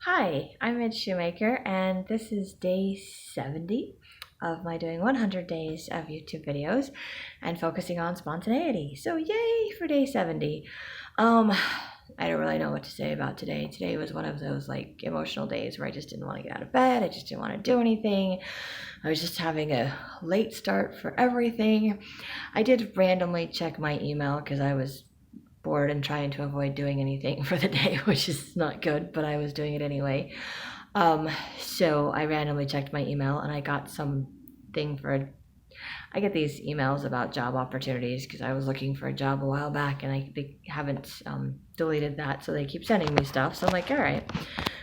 Hi, I'm Ed Shoemaker, and this is day 70 of my doing 100 days of YouTube videos and focusing on spontaneity. So, yay for day 70. I don't really know what to say about today. Today was one of those emotional days where I just didn't want to get out of bed. I just didn't want to do anything. I was just having a late start for everything. I did randomly check my email because I was bored and trying to avoid doing anything for the day, which is not good, but I was doing it anyway. So I randomly checked my email and I got something I get these emails about job opportunities because I was looking for a job a while back and they haven't deleted that, so they keep sending me stuff. So I'm like, all right.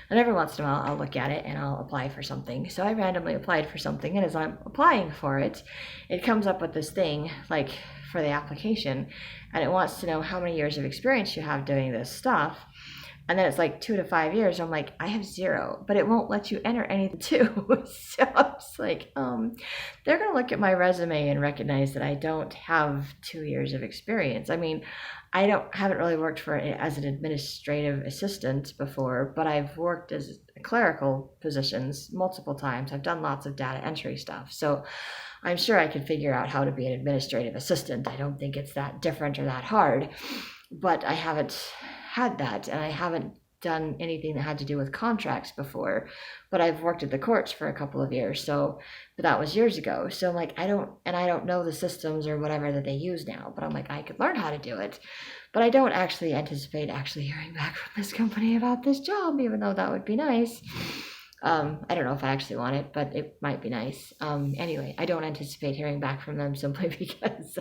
And every once in a while I'll look at it and I'll apply for something. So I randomly applied for something, and as I'm applying for it, it comes up with this thing for the application, and it wants to know how many years of experience you have doing this stuff. And then it's like 2 to 5 years. I'm like, I have 0, but it won't let you enter anything too. So I was like, they're going to look at my resume and recognize that I don't have 2 years of experience. I mean, haven't really worked as an administrative assistant before, but I've worked as clerical positions multiple times. I've done lots of data entry stuff. So I'm sure I could figure out how to be an administrative assistant. I don't think it's that different or that hard, but I haven't had that, and I haven't done anything that had to do with contracts before, but I've worked at the courts for a couple of years. But that was years ago. So I'm like, I don't know the systems or whatever that they use now, but I'm like, I could learn how to do it. But I don't actually anticipate hearing back from this company about this job, even though that would be nice. I don't know if I actually want it, but it might be nice. Anyway, I don't anticipate hearing back from them simply because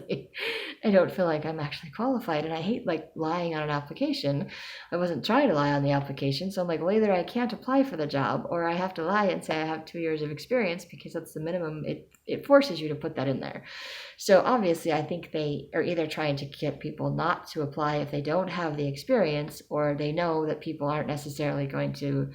I don't feel like I'm actually qualified, and I hate lying on an application. I wasn't trying to lie on the application, so I'm like, well, either I can't apply for the job, or I have to lie and say I have 2 years of experience because that's the minimum. It forces you to put that in there. So obviously, I think they are either trying to get people not to apply if they don't have the experience, or they know that people aren't necessarily going to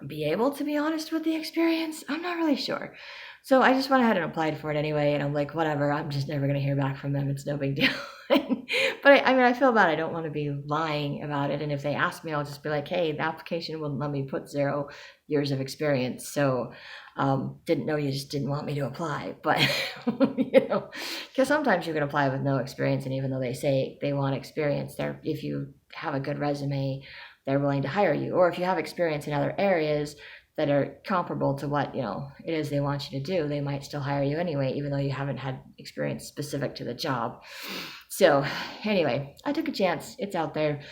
be able to be honest with the experience. I'm not really sure. So I just went ahead and applied for it anyway, and I'm like, whatever, I'm just never going to hear back from them. It's no big deal. But I mean, I feel bad. I don't want to be lying about it. And if they ask me, I'll just be like, hey, the application wouldn't let me put 0 years of experience. So didn't know you just didn't want me to apply. But, because sometimes you can apply with no experience. And even though they say they want experience there, if you have a good resume, they're willing to hire you. Or if you have experience in other areas that are comparable to what it is they want you to do, they might still hire you anyway, even though you haven't had experience specific to the job. So anyway, I took a chance. It's out there.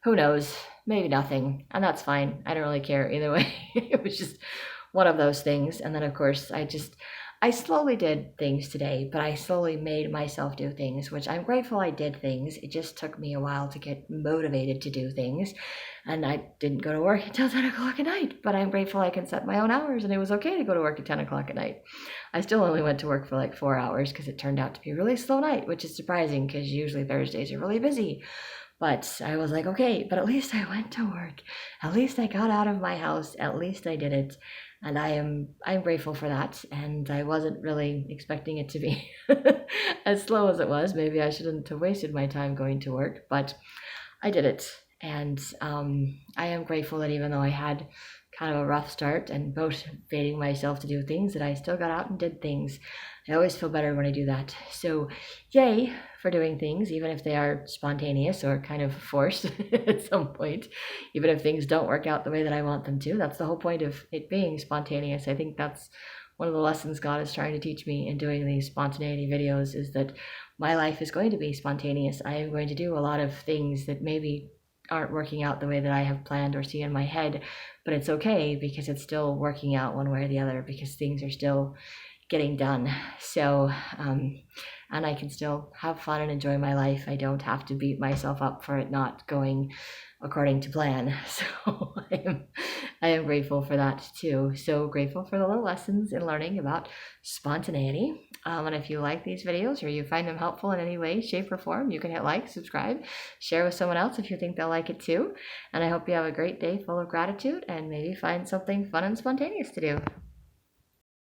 Who knows? Maybe nothing, and that's fine. I don't really care either way. It was just one of those things. And then of course I slowly did things today, but I slowly made myself do things, which I'm grateful I did things. It just took me a while to get motivated to do things. And I didn't go to work until 10 o'clock at night, but I'm grateful I can set my own hours, and it was okay to go to work at 10 o'clock at night. I still only went to work for 4 hours because it turned out to be a really slow night, which is surprising because usually Thursdays are really busy. But I was like, okay, but at least I went to work. At least I got out of my house. At least I did it. And I'm grateful for that. And I wasn't really expecting it to be as slow as it was. Maybe I shouldn't have wasted my time going to work, but I did it. And I am grateful that even though I had kind of a rough start and motivating myself to do things, that I still got out and did things. I always feel better when I do that. So yay for doing things, even if they are spontaneous or kind of forced at some point, even if things don't work out the way that I want them to. That's the whole point of it being spontaneous. I think that's one of the lessons God is trying to teach me in doing these spontaneity videos, is that my life is going to be spontaneous. I am going to do a lot of things that maybe aren't working out the way that I have planned or see in my head, but it's okay because it's still working out one way or the other, because things are still getting done. So and I can still have fun and enjoy my life. I don't have to beat myself up for it not going according to plan. So I am grateful for that too. So grateful for the little lessons in learning about spontaneity. And if you like these videos or you find them helpful in any way, shape, or form, you can hit like, subscribe, share with someone else if you think they'll like it too. And I hope you have a great day full of gratitude and maybe find something fun and spontaneous to do.